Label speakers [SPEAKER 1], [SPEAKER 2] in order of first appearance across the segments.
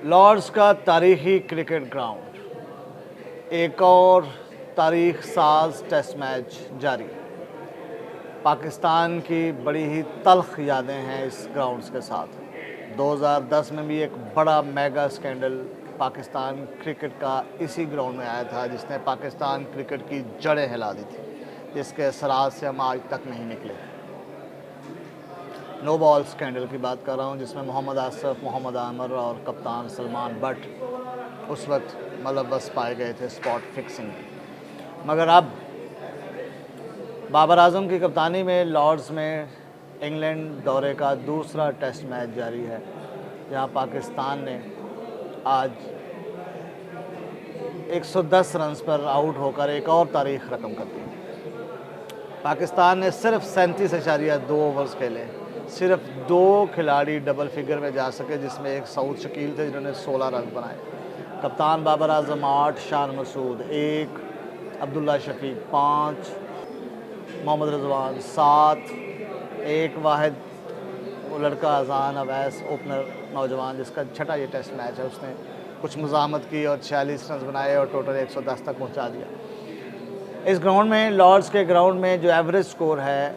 [SPEAKER 1] Lord's का तारीखी cricket ground, एक और तारीख साज टेस्ट मैच जारी। पाकिस्तान की बड़ी ही तल्ख यादें हैं इस ग्राउंड्स के साथ। 2010 में भी एक बड़ा मेगा स्कैंडल पाकिस्तान क्रिकेट का इसी ग्राउंड में आया था, जिसने पाकिस्तान क्रिकेट की जड़ें हिला दी थी, जिसके असरात से हम आज तक नहीं निकले। नो बॉल स्कैंडल की बात कर रहा हूँ, जिसमें मोहम्मद आसिफ, मोहम्मद आमर और कप्तान सलमान बट उस वक्त मुलव्वस पाए गए थे स्पॉट फिक्सिंग। मगर अब बाबर आजम की कप्तानी में लॉर्ड्स में इंग्लैंड दौरे का दूसरा टेस्ट मैच जारी है, जहां पाकिस्तान ने आज 110 रन्स पर आउट होकर एक और तारीख रकम कर दी। पाकिस्तान ने सिर्फ 37.2 ओवर्स खेले, सिर्फ 2 खिलाड़ी डबल फिगर में जा सके, जिसमें एक सऊद शकील थे जिन्होंने 16 रन बनाए। कप्तान बाबर आजम 8, शान मसूद 1, अब्दुल्ला शफीक 5, मोहम्मद रिजवान 7, एक वाहिद वो लड़का अजान अवैस ओपनर नौजवान जिसका छठा ये टेस्ट मैच है, उसने कुछ मुज़ाहमत की और 46 रन बनाए और टोटल 110 तक पहुंचा दिया। इस ग्राउंड में, लॉर्ड्स के ग्राउंड में जो एवरेज स्कोर है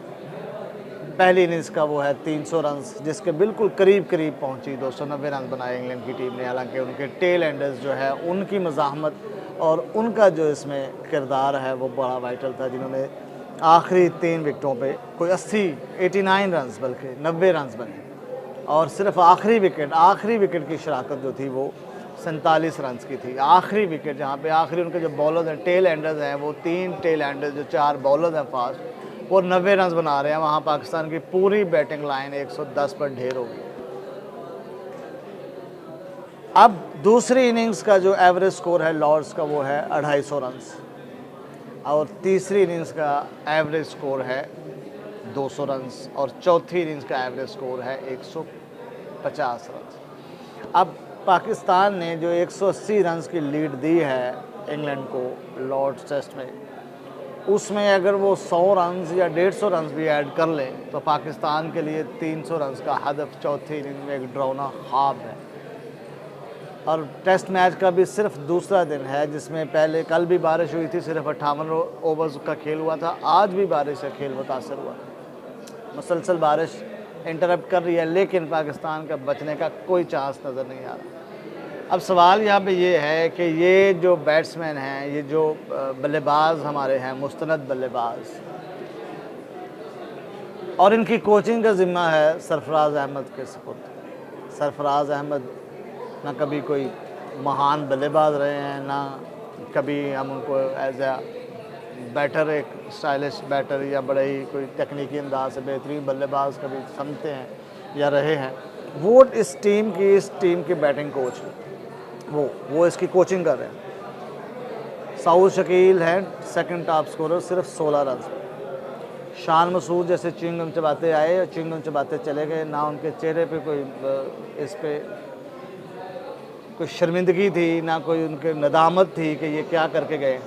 [SPEAKER 1] पहली इनिंग्स का, वो है 300 रन, जिसके बिल्कुल करीब पहुंची। 290 रन बनाए इंग्लैंड की टीम ने। हालांकि उनके टेल एंडर्स जो है, उनकी मज़ाहमत और उनका जो इसमें किरदार है वो बड़ा वाइटल था, जिन्होंने आखिरी 3 विकेटों पे कोई 89 रन बल्कि 90 रन बने, और सिर्फ आखिरी विकेट की शराकत जो थी वो 47 रन की थी। आखिरी विकेट जहाँ पे आखिरी उनके जो बॉलर्स हैं, टेल एंडर्स हैं, वो 3 टेल एंडर्स जो 4 बॉलर्स हैं फास्ट, वो 90 रन बना रहे हैं। वहाँ पाकिस्तान की पूरी बैटिंग लाइन 110 पर ढेर होगी। अब दूसरी इनिंग्स का जो एवरेज स्कोर है लॉर्ड्स का, वो है 250 रन, और तीसरी इनिंग्स का एवरेज स्कोर है 200 रन, और चौथी इनिंग्स का एवरेज स्कोर है 150 रन। अब पाकिस्तान ने जो 180 रन की लीड दी है इंग्लैंड को लॉर्ड्स टेस्ट में, उसमें अगर वो 100 रन या 150 रन भी ऐड कर लें तो पाकिस्तान के लिए 300 रन का हदफ चौथी इनिंग में एक डरावना ख्वाब है। और टेस्ट मैच का भी सिर्फ दूसरा दिन है, जिसमें पहले कल भी बारिश हुई थी, सिर्फ 58 ओवर्स का खेल हुआ था। आज भी बारिश से खेल मुतासर हुआ, मुसलसल बारिश इंटरप्ट कर रही है, लेकिन पाकिस्तान का बचने का कोई चांस नज़र नहीं आ रहा। अब सवाल यहाँ पे ये है कि ये जो बैट्समैन हैं, ये जो बल्लेबाज हमारे हैं, मुस्तनद बल्लेबाज, और इनकी कोचिंग का ज़िम्मा है सरफराज अहमद के सुपुर्द। सरफराज अहमद ना कभी कोई महान बल्लेबाज रहे हैं, ना कभी हम उनको एज ए बैटर, एक स्टाइलिश बैटर या बड़े ही कोई तकनीकी अंदाज से बेहतरीन बल्लेबाज कभी समझते हैं या रहे हैं। वो इस टीम की बैटिंग कोच, वो इसकी कोचिंग कर रहे हैं। सऊद शकील हैं सेकंड टॉप स्कोरर, सिर्फ 16 रन। शान मसूद जैसे च्युइंगम चबाते आए और च्युइंगम चबाते चले गए, ना उनके चेहरे पे कोई इस पे कोई शर्मिंदगी थी, ना कोई उनके नदामत थी कि ये क्या करके गए।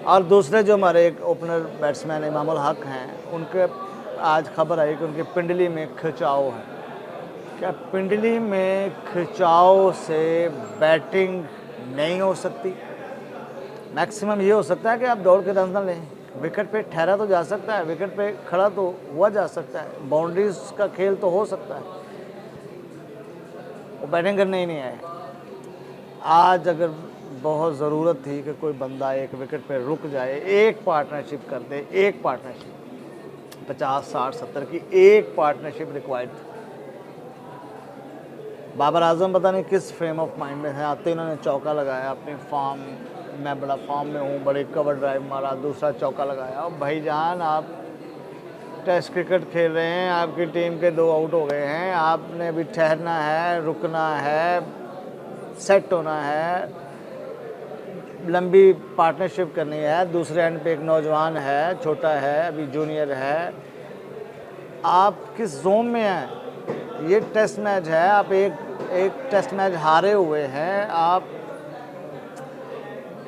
[SPEAKER 1] और दूसरे जो हमारे एक ओपनर बैट्समैन इमामुल हक हैं, उनके आज खबर आई कि उनकी पिंडली में खिंचाव है। क्या पिंडली में खिंचाव से बैटिंग नहीं हो सकती? मैक्सिमम ये हो सकता है कि आप दौड़ के रन ना लें, विकेट पे ठहरा तो जा सकता है, विकेट पे खड़ा तो हुआ जा सकता है, बाउंड्रीज का खेल तो हो सकता है, वो बैटिंग करने ही नहीं आए। आज अगर बहुत ज़रूरत थी कि कोई बंदा एक विकेट पे रुक जाए, एक पार्टनरशिप कर दे, एक पार्टनरशिप 50, 60, 70 की एक पार्टनरशिप रिक्वायर्ड थी। बाबर आजम पता नहीं किस फ्रेम ऑफ माइंड में है, आते इन्होंने चौका लगाया अपनी फॉर्म, मैं बड़ा फॉर्म में हूँ, बड़ी कवर ड्राइव मारा, दूसरा चौका लगाया। और भाईजान, आप टेस्ट क्रिकेट खेल रहे हैं, आपकी टीम के 2 आउट हो गए हैं, आपने भी ठहरना है, रुकना है, सेट होना है, लंबी पार्टनरशिप करनी है। दूसरे एंड पे एक नौजवान है, छोटा है, अभी जूनियर है, आप किस जोन में हैं? ये टेस्ट मैच है, आप एक टेस्ट मैच हारे हुए हैं। आप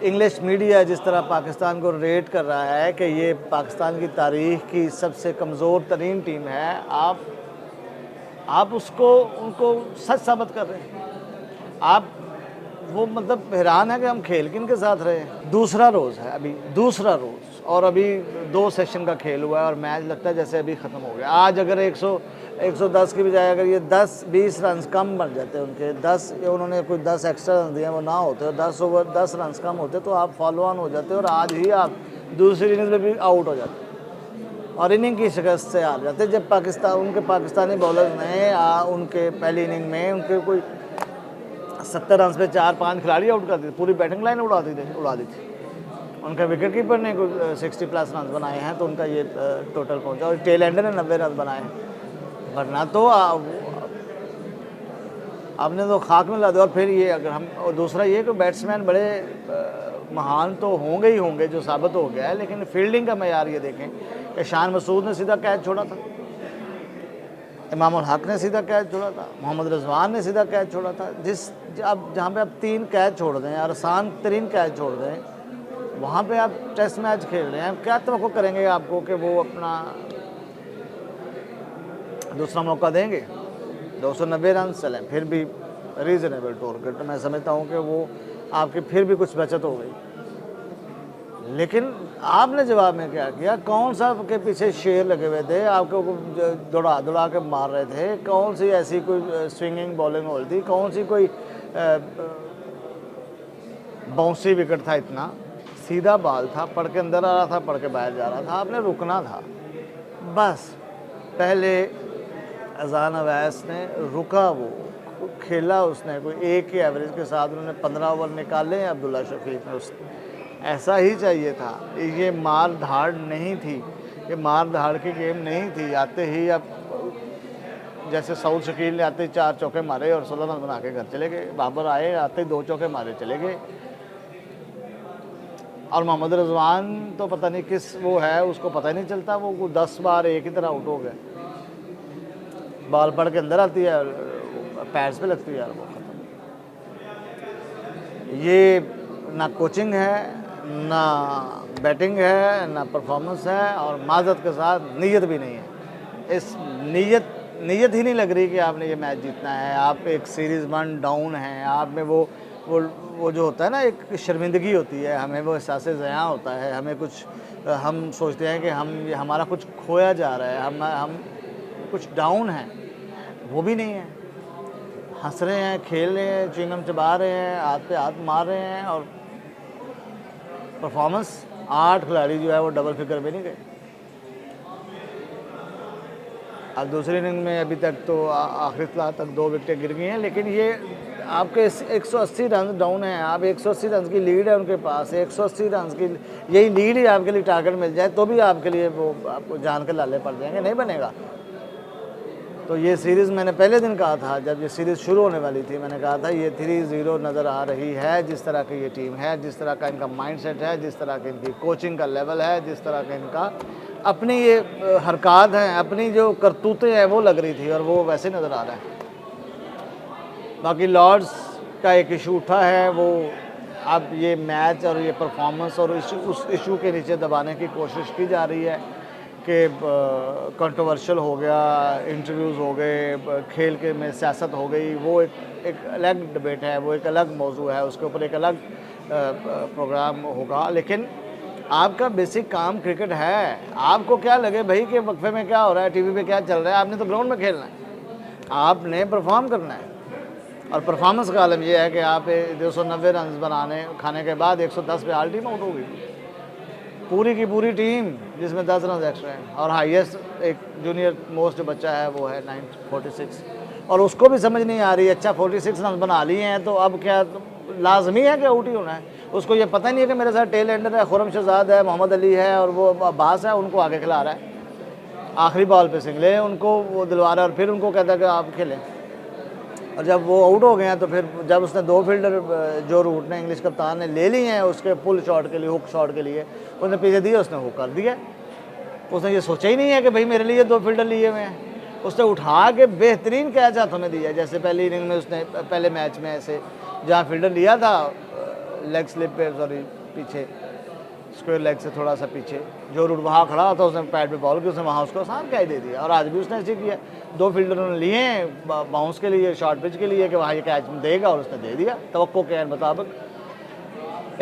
[SPEAKER 1] इंग्लिश मीडिया जिस तरह पाकिस्तान को रेट कर रहा है कि ये पाकिस्तान की तारीख की सबसे कमज़ोर तरीन टीम है, आप उनको सच साबित कर रहे हैं। आप वो मतलब हैरान है कि हम खेल किन के साथ रहे हैं। दूसरा रोज़ है अभी, दूसरा रोज़, और अभी 2 सेशन का खेल हुआ है और मैच लगता है जैसे अभी ख़त्म हो गया। आज अगर 110 की बजाय अगर ये 10-20 रन कम बन जाते उनके, 10 उन्होंने कोई 10 एक्स्ट्रा रन दिए वो ना होते और 10 ओवर 10 रन कम होते तो आप फॉलो ऑन हो जाते और आज ही आप दूसरी इनिंग्स में भी आउट हो जाते और इनिंग की शिकस्त से हार जाते। जब उनके पाकिस्तानी बॉलर्स ने उनके पहली इनिंग में उनके कोई 70 रन पे 4-5 खिलाड़ी आउट कर दिए, पूरी बैटिंग लाइन उड़ा दी थी। उनका विकेट कीपर ने कोई 60+ रन बनाए हैं तो उनका ये टोटल पहुंचा, और टेल एंडर ने 90 रन बनाए हैं, वरना तो आपने तो खाक में ला दिया। और फिर ये अगर हम, और दूसरा ये कि बैट्समैन बड़े महान तो होंगे ही होंगे, जो साबित हो गया है, लेकिन फील्डिंग का मयार ये देखें कि शान मसूद ने सीधा कैच छोड़ा था, इमाम उल हक ने सीधा कैच छोड़ा था, मोहम्मद रिजवान ने सीधा कैच छोड़ा था। अब जहाँ पे आप 3 कैच छोड़ दें और आसान तरीन कैच छोड़ दें, वहाँ पे आप टेस्ट मैच खेल रहे हैं, क्या तवक्को करेंगे आपको कि वो अपना दूसरा मौका देंगे? 290 रन चलें फिर भी रीज़नेबल टारगेट, तो मैं समझता हूँ कि वो आपकी फिर भी कुछ बचत हो गई। लेकिन आपने जवाब में क्या किया? कौन सा के पीछे शेर लगे हुए थे, आपको दौड़ा के मार रहे थे? कौन सी ऐसी कोई स्विंगिंग बॉलिंग हो रही थी? कौन सी कोई बाउंसी विकेट था? इतना सीधा बॉल था, पढ़ के अंदर आ रहा था, पढ़ के बाहर जा रहा था, आपने रुकना था बस। पहले अजान अवैस ने रुका, वो खेला उसने, कोई 1 के एवरेज के साथ उन्होंने 15 ओवर निकाले अब्दुल्ला शफीक ने। उस ऐसा ही चाहिए था, ये मार धाड़ नहीं थी, ये मार धाड़ की गेम नहीं थी। आते ही अब जैसे सऊद शकील ने आते ही 4 चौके मारे और 16 रन बना के घर चले गए, बाबर आए आते ही 2 चौके मारे चले गए, और मोहम्मद रिजवान तो पता नहीं किस वो है, उसको पता ही नहीं चलता, वो 10 बार एक ही तरह आउट हो गए। बॉल पड़ के अंदर आती है, पैड्स पे लगती है यार, वो ख़त्म। ये ना कोचिंग है, ना बैटिंग है, ना परफॉर्मेंस है, और माजरत के साथ नीयत भी नहीं है। इस नीयत ही नहीं लग रही कि आपने ये मैच जीतना है। आप एक सीरीज़ 1 डाउन हैं, आप में वो जो होता है ना, एक शर्मिंदगी होती है, हमें वो एहसास ज़िया होता है, हमें कुछ, हम सोचते हैं कि हमारा कुछ खोया जा रहा है, हम कुछ डाउन हैं, वो भी नहीं है। हंस रहे हैं, खेल रहे हैं, च्युइंगम चबा रहे हैं, हाथ पे हाथ मार रहे हैं, और परफॉर्मेंस 8 खिलाड़ी जो है वो डबल फिगर पे नहीं गए। अब दूसरी इनिंग में अभी तक तो आखिरी तक 2 विकेटें गिर गई हैं, लेकिन ये आपके 180 रन डाउन हैं, आप 180 रन की लीड है उनके पास, 180 रन की यही लीड ही आपके लिए टारगेट मिल जाए तो भी आपके लिए वो आपको जान के लाले पड़ जाएंगे, नहीं बनेगा। तो ये सीरीज़ मैंने पहले दिन कहा था, जब ये सीरीज़ शुरू होने वाली थी, मैंने कहा था ये 3-0 नज़र आ रही है। जिस तरह की ये टीम है, जिस तरह का इनका माइंडसेट है, जिस तरह की इनकी कोचिंग का लेवल है, जिस तरह का इनका अपनी ये हरकत हैं, अपनी जो करतूतें हैं, वो लग रही थी, और वो वैसे नज़र आ रहा है। बाकी लॉर्ड्स का एक इशू उठा है, वो अब ये मैच और ये परफॉर्मेंस और उस इशू के नीचे दबाने की कोशिश की जा रही है कि कंट्रोवर्शियल हो गया, इंटरव्यूज़ हो गए, खेल के में सियासत हो गई, वो एक अलग डिबेट है, वो एक अलग मौजू है, उसके ऊपर एक अलग प्रोग्राम होगा। लेकिन आपका बेसिक काम क्रिकेट है। आपको क्या लगे भाई कि वक्फे में क्या हो रहा है, टीवी पे क्या चल रहा है, आपने तो ग्राउंड में खेलना है, आपने परफॉर्म करना है। और परफॉर्मेंस का आलम यह है कि आप 290 रन खाने के बाद 110 पे आल टीम आउट होगी, पूरी की पूरी टीम, जिसमें 10 रन एक्स्ट्रा हैं, और हाईएस्ट एक जूनियर मोस्ट जो बच्चा है वो है 946, और उसको भी समझ नहीं आ रही। अच्छा 46 रन बना लिए हैं तो अब क्या लाजमी है कि आउट ही होना है? उसको ये पता नहीं है कि मेरे साथ टेल एंडर है, खुरम शहजाद है, मोहम्मद अली है और वो अब्बास है, उनको आगे खिला रहा है, आखिरी बॉल पे सिंगले उनको वो दिलवा रहा है, और फिर उनको कहता है कि आप खेलें। और जब वो आउट हो गए हैं तो फिर जब उसने 2 फील्डर जो रूट ने इंग्लिश कप्तान ने ले लिए हैं उसके पुल शॉट के लिए, हुक शॉट के लिए, उसने पीछे दिया, उसने हुक कर दिया। उसने ये सोचा ही नहीं है कि भाई मेरे लिए 2 फील्डर लिए हुए हैं। उसने उठा के बेहतरीन कैच हाथों में दिया, जैसे पहली इनिंग में उसने पहले मैच में ऐसे जहाँ फील्डर लिया था लेग स्लिप पे, सॉरी पीछे स्क्वायर लेग से थोड़ा सा पीछे, जो रूट वहाँ खड़ा था उसने पैड पे बॉल की, उसने वहाँ उसको आसान कैच दे दिया। और आज भी उसने ऐसे किया, 2 फील्डरों ने लिए हैं बाउंस के लिए, शॉर्ट पिच के लिए कि वहाँ ये कैच देगा, और उसने दे दिया तवक्को के मुताबिक।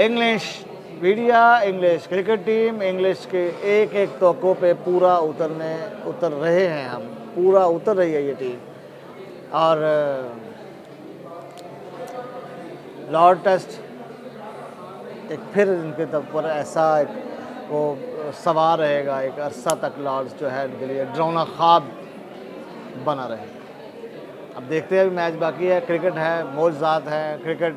[SPEAKER 1] English media, English cricket team, English के एक एक तवक्को पे पूरा उतर रहे हैं हम, पूरा उतर रही है ये टीम। और लॉर्ड टेस्ट एक फिर इनके ऊपर ऐसा एक वो सवार रहेगा, एक अरसा तक लॉर्ड्स जो है इनके लिए डरावना ख्वाब बना रहे। अब देखते हैं, अभी मैच बाकी है, क्रिकेट है, मौजज़ात है, क्रिकेट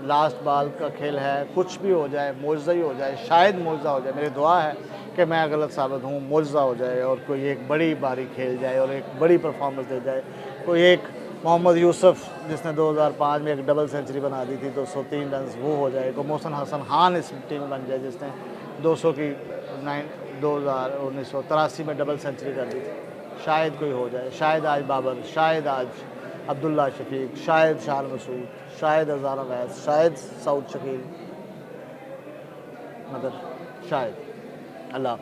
[SPEAKER 1] लास्ट बॉल का खेल है, कुछ भी हो जाए, मौजज़ा ही हो जाए, शायद मौजज़ा हो जाए। मेरी दुआ है कि मैं गलत साबित हूँ, मौजज़ा हो जाए और कोई एक बड़ी बारी खेल जाए और एक बड़ी परफॉर्मेंस दे जाए। कोई एक मोहम्मद यूसुफ जिसने 2005 में एक डबल सेंचुरी बना दी थी, 203 रन, वो हो जाए। कोई मोहसिन हसन खान इस टीम में बन जाए जिसने 200 की 1983 में डबल सेंचुरी कर दी थी। शायद कोई हो जाए, शायद आज बाबर, शायद आज अब्दुल्ला शफीक, शायद शान मसूद, शायद हज़ारा वैस, शायद सऊद शकील, मगर शायद। अल्लाह।